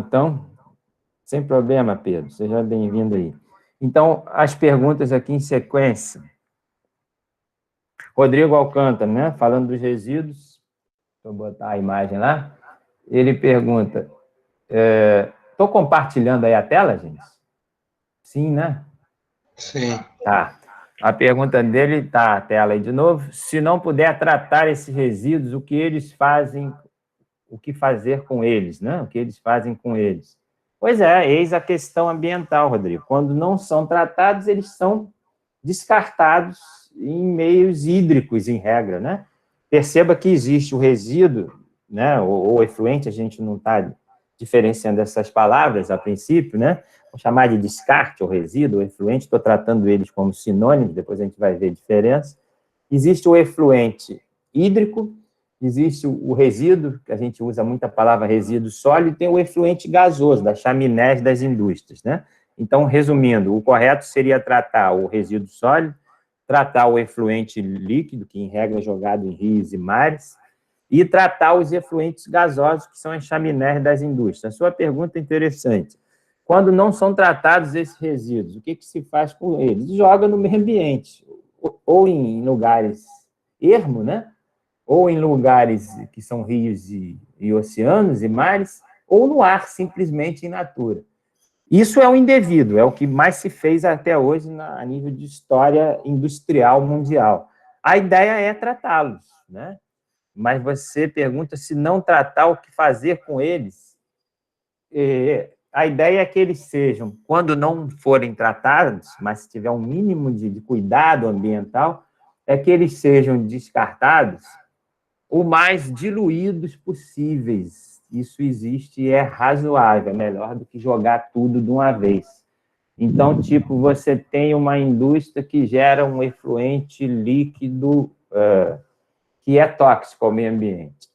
então, sem problema, Pedro, seja bem-vindo aí. Então, as perguntas aqui em sequência. Rodrigo Alcântara, né? Falando dos resíduos, vou botar a imagem lá. Ele pergunta, estou compartilhando aí a tela, gente? Sim, né? Sim. Tá. A pergunta dele está a tela aí de novo. Se não puder tratar esses resíduos, o que eles fazem, o que fazer com eles, né? O que eles fazem com eles? Pois é, eis a questão ambiental, Rodrigo. Quando não são tratados, eles são descartados em meios hídricos, em regra, né? Perceba que existe o resíduo, né? Ou efluente, a gente não está diferenciando essas palavras a princípio, né? Vou chamar de descarte ou resíduo, ou efluente, estou tratando eles como sinônimos, depois a gente vai ver a diferença. Existe o efluente hídrico, existe o resíduo, que a gente usa muito a palavra resíduo sólido, e tem o efluente gasoso, das chaminés das indústrias, né? Então, resumindo, o correto seria tratar o resíduo sólido, tratar o efluente líquido, que em regra é jogado em rios e mares, e tratar os efluentes gasosos, que são as chaminés das indústrias. A sua pergunta é interessante. Quando não são tratados esses resíduos, o que se faz com eles? Joga no meio ambiente, ou em lugares ermo, né? Ou em lugares que são rios e oceanos e mares, ou no ar, simplesmente in natura. Isso é o indevido, é o que mais se fez até hoje a nível de história industrial mundial. A ideia é tratá-los, né? Mas você pergunta se não tratar, o que fazer com eles. A ideia é que eles sejam, quando não forem tratados, mas se tiver um mínimo de cuidado ambiental, é que eles sejam descartados o mais diluídos possíveis. Isso existe e é razoável, é melhor do que jogar tudo de uma vez. Então, tipo, você tem uma indústria que gera um efluente líquido que é tóxico ao meio ambiente.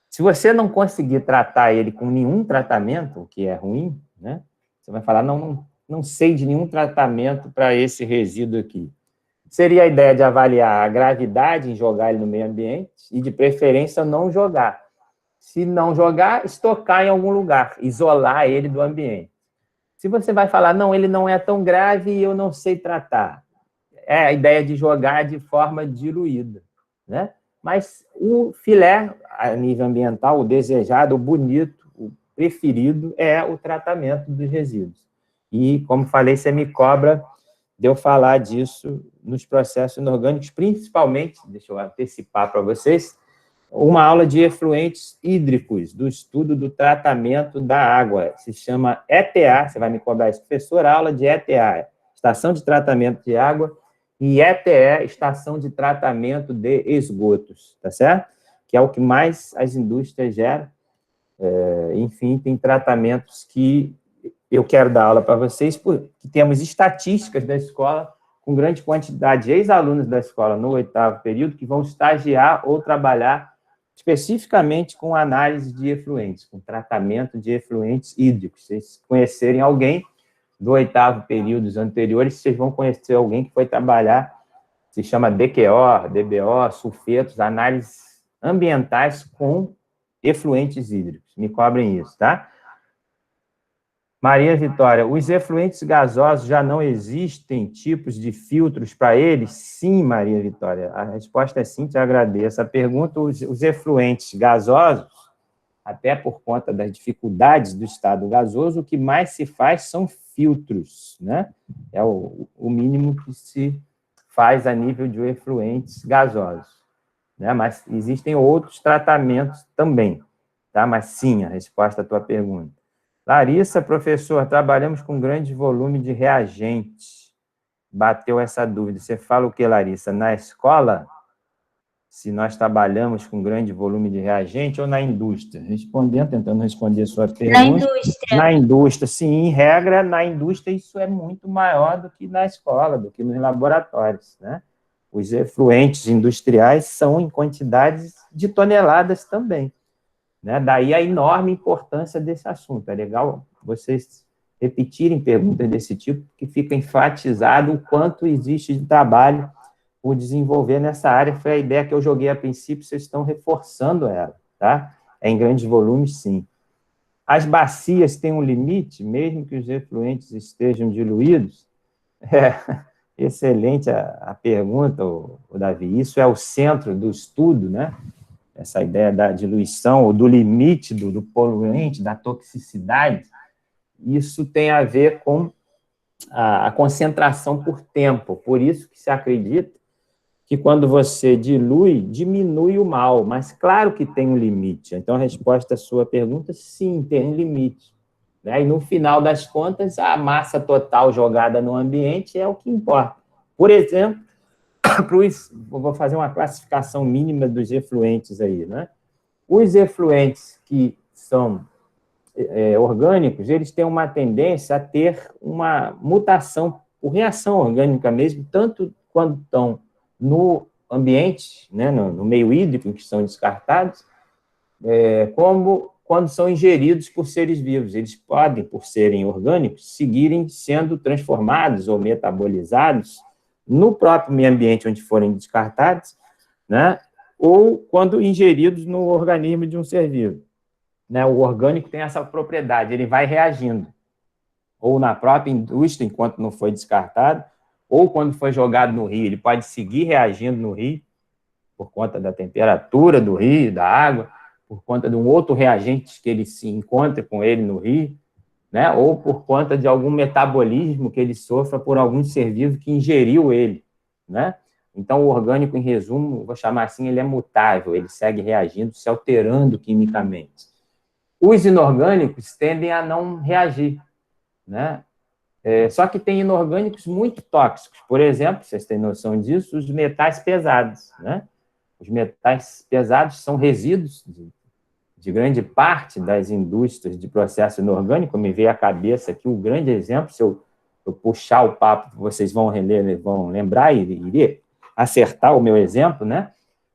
Se você não conseguir tratar ele com nenhum tratamento, o que é ruim, né? Você vai falar, não sei de nenhum tratamento para esse resíduo aqui. Seria a ideia de avaliar a gravidade em jogar ele no meio ambiente e, de preferência, não jogar. Se não jogar, estocar em algum lugar, isolar ele do ambiente. Se você vai falar, não, ele não é tão grave e eu não sei tratar, é a ideia de jogar de forma diluída, né? Mas o filé, a nível ambiental, o desejado, o bonito, o preferido é o tratamento dos resíduos. E, como falei, você me cobra de eu falar disso nos processos inorgânicos, principalmente, deixa eu antecipar para vocês, uma aula de efluentes hídricos, do estudo do tratamento da água. Se chama ETA, você vai me cobrar isso, professor, aula de ETA, Estação de Tratamento de Água, e ETE, Estação de Tratamento de Esgotos, tá certo? Que é o que mais as indústrias geram. Enfim, tem tratamentos que eu quero dar aula para vocês, porque temos estatísticas da escola, com grande quantidade de ex-alunos da escola no 8º período, que vão estagiar ou trabalhar especificamente com análise de efluentes, com tratamento de efluentes hídricos. Se vocês conhecerem alguém do 8º período dos anteriores, vocês vão conhecer alguém que foi trabalhar, se chama DQO, DBO, sulfetos, análises ambientais com efluentes hídricos. Me cobrem isso, tá? Maria Vitória, os efluentes gasosos já não existem tipos de filtros para eles? Sim, Maria Vitória, a resposta é sim, te agradeço. A pergunta, os efluentes gasosos, até por conta das dificuldades do estado gasoso, o que mais se faz são filtros, né? É o mínimo que se faz a nível de efluentes gasosos, né? Mas existem outros tratamentos também, tá? Mas sim, a resposta à tua pergunta. Larissa, professor, trabalhamos com grande volume de reagentes. Bateu essa dúvida. Você fala o que, Larissa? Na escola, se nós trabalhamos com grande volume de reagente ou na indústria? Respondendo, tentando responder a sua pergunta. Na indústria. Na indústria, sim. Em regra, na indústria, isso é muito maior do que na escola, do que nos laboratórios, né? Os efluentes industriais são em quantidades de toneladas também, né? Daí a enorme importância desse assunto. É legal vocês repetirem perguntas desse tipo, que fica enfatizado o quanto existe de trabalho por desenvolver nessa área. Foi a ideia que eu joguei a princípio, vocês estão reforçando ela, tá? É em grandes volumes, sim. As bacias têm um limite, mesmo que os efluentes estejam diluídos? É, excelente a pergunta, Davi. Isso é o centro do estudo, né? Essa ideia da diluição, ou do limite do poluente, da toxicidade. Isso tem a ver com a concentração por tempo. Por isso que se acredita que quando você dilui, diminui o mal, mas claro que tem um limite. Então, a resposta à sua pergunta, sim, tem um limite. Né? E no final das contas, a massa total jogada no ambiente é o que importa. Por exemplo, vou fazer uma classificação mínima dos efluentes aí, né? Os efluentes que são orgânicos, eles têm uma tendência a ter uma mutação por reação orgânica mesmo, tanto quando estão no ambiente, né, no meio hídrico, em que são descartados, como quando são ingeridos por seres vivos. Eles podem, por serem orgânicos, seguirem sendo transformados ou metabolizados no próprio meio ambiente onde forem descartados, né, ou quando ingeridos no organismo de um ser vivo. Né, o orgânico tem essa propriedade, ele vai reagindo, ou na própria indústria, enquanto não foi descartado, ou quando foi jogado no rio, ele pode seguir reagindo no rio, por conta da temperatura do rio, da água, por conta de um outro reagente que ele se encontra com ele no rio, né, ou por conta de algum metabolismo que ele sofra por algum ser vivo que ingeriu ele, né? Então, o orgânico, em resumo, vou chamar assim, ele é mutável, ele segue reagindo, se alterando quimicamente. Os inorgânicos tendem a não reagir, né? Só que tem inorgânicos muito tóxicos. Por exemplo, vocês têm noção disso, os metais pesados, né? Os metais pesados são resíduos de grande parte das indústrias de processo inorgânico. Me veio à cabeça aqui um grande exemplo, se eu puxar o papo, vocês vão lembrar e iria acertar o meu exemplo, né?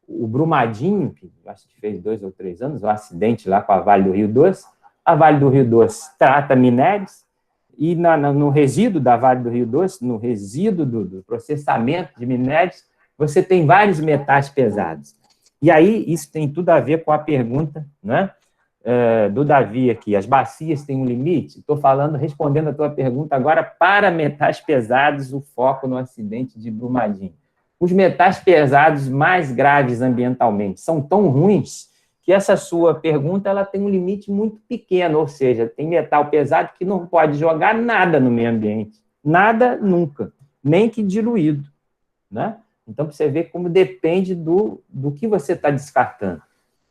O Brumadinho, que acho que fez 2 ou 3 anos, o acidente lá com a Vale do Rio Doce. A Vale do Rio Doce trata minérios, e no resíduo da Vale do Rio Doce, no resíduo do processamento de minérios, você tem vários metais pesados. E aí, isso tem tudo a ver com a pergunta, né, do Davi aqui. As bacias têm um limite? Estou respondendo a tua pergunta agora para metais pesados, o foco no acidente de Brumadinho. Os metais pesados mais graves ambientalmente são tão ruins que essa sua pergunta ela tem um limite muito pequeno, ou seja, tem metal pesado que não pode jogar nada no meio ambiente. Nada, nunca. Nem que diluído. Né? Então, você vê como depende do que você está descartando.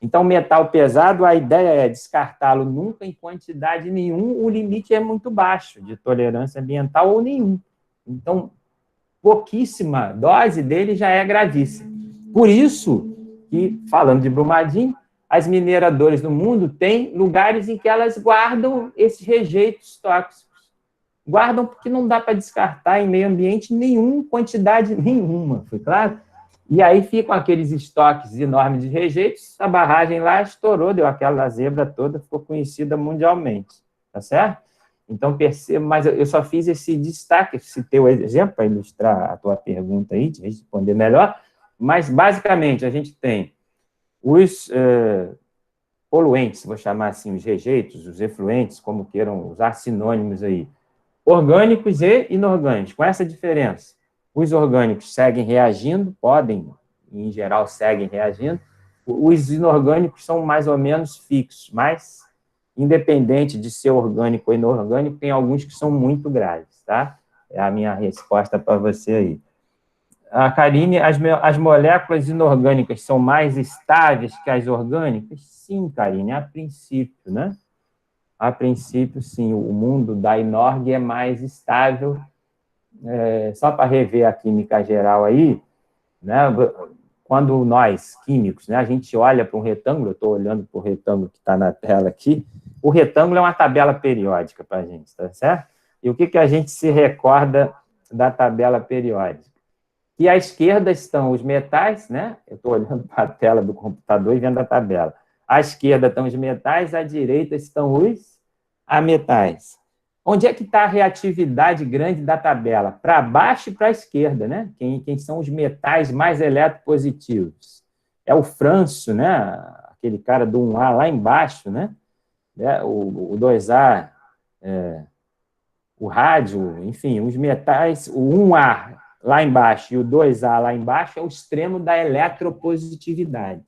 Então, metal pesado, a ideia é descartá-lo nunca em quantidade nenhuma, o limite é muito baixo de tolerância ambiental ou nenhum. Então, pouquíssima dose dele já é gravíssima. Por isso que, falando de Brumadinho, as mineradoras do mundo têm lugares em que elas guardam esses rejeitos tóxicos. Guardam porque não dá para descartar em meio ambiente nenhum, quantidade nenhuma, foi claro? E aí ficam aqueles estoques enormes de rejeitos, a barragem lá estourou, deu aquela zebra toda, ficou conhecida mundialmente, tá certo? Então, perceba, mas eu só fiz esse destaque, citei o exemplo para ilustrar a tua pergunta aí, te responder melhor, mas, basicamente, a gente tem os poluentes, vou chamar assim, os rejeitos, os efluentes, como queiram usar sinônimos aí, orgânicos e inorgânicos, com essa diferença. Os orgânicos seguem reagindo, podem, em geral, seguem reagindo, os inorgânicos são mais ou menos fixos, mas, independente de ser orgânico ou inorgânico, tem alguns que são muito graves, tá? É a minha resposta para você aí. A Karine, as moléculas inorgânicas são mais estáveis que as orgânicas? Sim, Karine, a princípio, né? A princípio, sim, o mundo da inorg é mais estável. Só para rever a química geral aí, né? Quando nós, químicos, né, a gente olha para um retângulo, eu estou olhando para o retângulo que está na tela aqui, o retângulo é uma tabela periódica para a gente, tá certo? E o que a gente se recorda da tabela periódica? E à esquerda estão os metais, né? Eu estou olhando para a tela do computador e vendo a tabela. À esquerda estão os metais, à direita estão os ametais. Onde é que está a reatividade grande da tabela? Para baixo e para a esquerda, né? Quem são os metais mais eletropositivos? É o Frâncio, né? Aquele cara do 1A lá embaixo, né? né? O 2A, o rádio, enfim, os metais, o 1A lá embaixo e o 2A lá embaixo é o extremo da eletropositividade.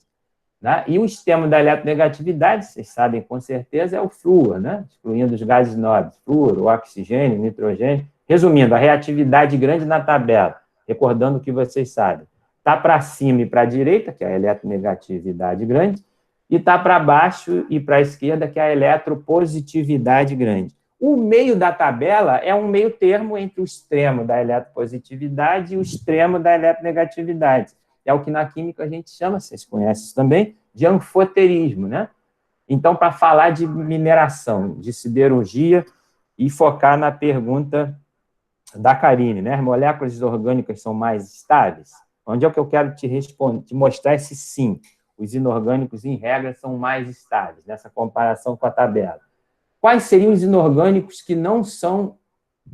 Né? E o extremo da eletronegatividade, vocês sabem com certeza, é o flúor, né? Excluindo os gases nobres, flúor, o oxigênio, o nitrogênio. Resumindo, a reatividade grande na tabela, recordando o que vocês sabem, está para cima e para a direita, que é a eletronegatividade grande, e está para baixo e para a esquerda, que é a eletropositividade grande. O meio da tabela é um meio termo entre o extremo da eletropositividade e o extremo da eletronegatividade. É o que na química a gente chama, vocês conhecem isso também, de anfoterismo, né? Então, para falar de mineração, de siderurgia e focar na pergunta da Karine, né? As moléculas orgânicas são mais estáveis? Onde é que eu quero te responder, te mostrar esse sim? Os inorgânicos, em regra, são mais estáveis, nessa comparação com a tabela. Quais seriam os inorgânicos que não são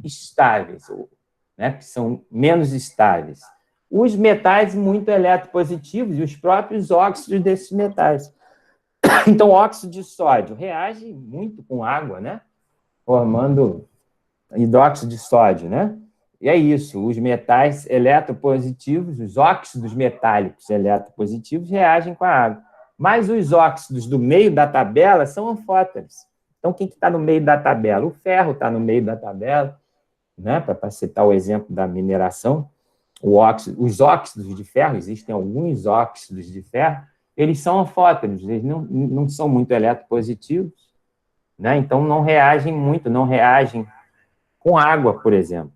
estáveis, né? Que são menos estáveis? Os metais muito eletropositivos e os próprios óxidos desses metais. Então, o óxido de sódio reage muito com água, né? Formando hidróxido de sódio, né? E é isso, os metais eletropositivos, os óxidos metálicos eletropositivos reagem com a água. Mas os óxidos do meio da tabela são anfóteres. Então, quem que está no meio da tabela? O ferro está no meio da tabela, né? Para citar o exemplo da mineração, os óxidos de ferro, existem alguns óxidos de ferro, eles são anfóteres, eles não são muito eletropositivos, né? Então não reagem muito, não reagem com água, por exemplo.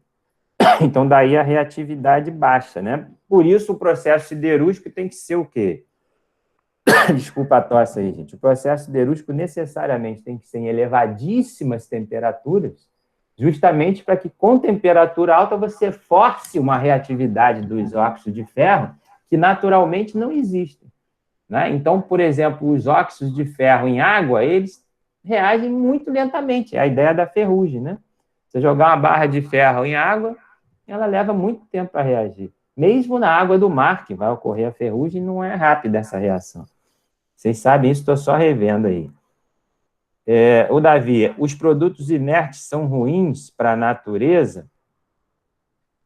Então daí a reatividade baixa, né? Por isso o processo siderúrgico tem que ser o quê? Desculpa a tosse aí, gente. O processo siderúrgico necessariamente tem que ser em elevadíssimas temperaturas, justamente para que com temperatura alta você force uma reatividade dos óxidos de ferro que naturalmente não existem. Né? Então, por exemplo, os óxidos de ferro em água, eles reagem muito lentamente. É a ideia da ferrugem. Né? Você jogar uma barra de ferro em água, ela leva muito tempo para reagir. Mesmo na água do mar, que vai ocorrer a ferrugem, não é rápida essa reação. Vocês sabem isso, estou só revendo aí. O Davi, os produtos inertes são ruins para a natureza?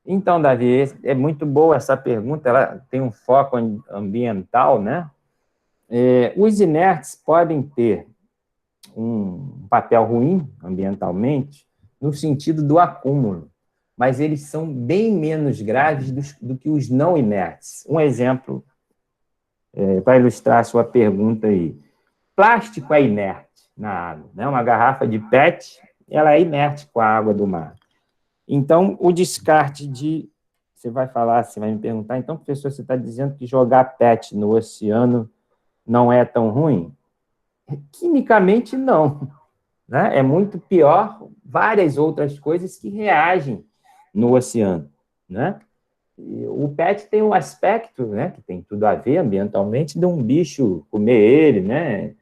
Então, Davi, é muito boa essa pergunta, ela tem um foco ambiental, né? Os inertes podem ter um papel ruim ambientalmente no sentido do acúmulo, mas eles são bem menos graves do que os não inertes. Um exemplo para ilustrar a sua pergunta aí. Plástico é inerte na água, né? Uma garrafa de PET, ela é inerte com a água do mar. Então, o descarte de... Você vai me perguntar, então, professor, você está dizendo que jogar PET no oceano não é tão ruim? Quimicamente, não. Né? É muito pior várias outras coisas que reagem no oceano. Né? E o PET tem um aspecto, né, que tem tudo a ver ambientalmente, de um bicho comer ele, né?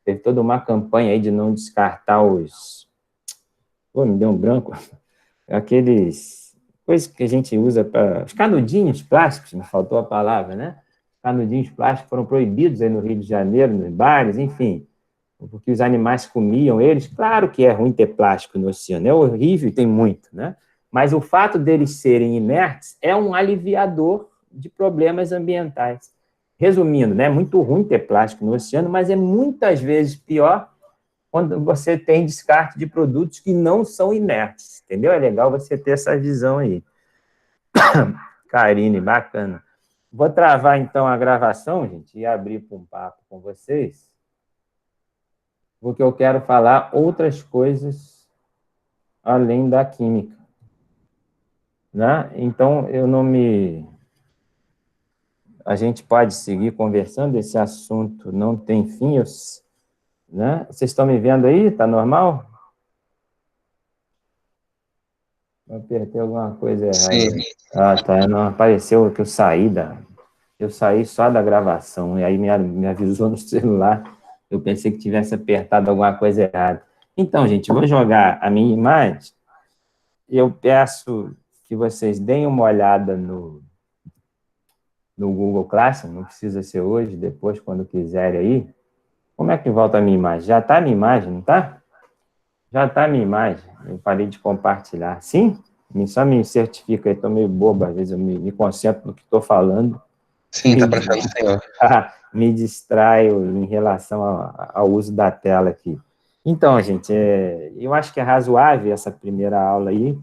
Teve toda uma campanha aí de não descartar os... Pô, me deu um branco. Aqueles... coisas que a gente usa para... Os canudinhos plásticos, me faltou a palavra, né? Os canudinhos plásticos foram proibidos aí no Rio de Janeiro, nos bares, enfim, porque os animais comiam eles. Claro que é ruim ter plástico no oceano, é horrível e tem muito, né? Mas o fato deles serem inertes é um aliviador de problemas ambientais. Resumindo, né, é muito ruim ter plástico no oceano, mas é muitas vezes pior quando você tem descarte de produtos que não são inertes, entendeu? É legal você ter essa visão aí. Karine, bacana. Vou travar, então, a gravação, gente, e abrir para um papo com vocês, porque eu quero falar outras coisas além da química. Né? Então, a gente pode seguir conversando, esse assunto não tem fim, né? Vocês estão me vendo aí? Está normal? Eu apertei alguma coisa errada. Sim. Ah, tá, não apareceu que eu saí só da gravação, e aí me avisou no celular, eu pensei que tivesse apertado alguma coisa errada. Então, gente, eu vou jogar a minha imagem, e eu peço que vocês deem uma olhada no Google Classroom, não precisa ser hoje, depois, quando quiserem aí, Como é que volta a minha imagem? Já está a minha imagem, não está? Já está a minha imagem. Eu parei de compartilhar. Sim? Só me certifica aí, estou meio bobo, às vezes eu me concentro no que estou falando. Sim, tá prestando senhor. Me distraio em relação ao uso da tela aqui. Então, gente, eu acho que é razoável essa primeira aula aí.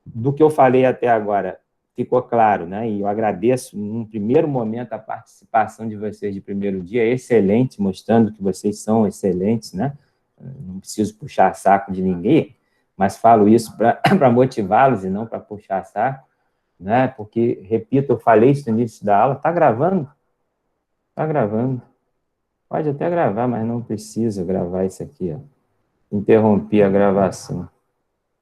Do que eu falei até agora, ficou claro, né? E eu agradeço, num primeiro momento, a participação de vocês de primeiro dia, excelente, mostrando que vocês são excelentes, né? Não preciso puxar saco de ninguém, mas falo isso para motivá-los e não para puxar saco, né? Porque, repito, eu falei isso no início da aula, está gravando? Está gravando. Pode até gravar, mas não precisa gravar isso aqui, ó. Interrompi a gravação.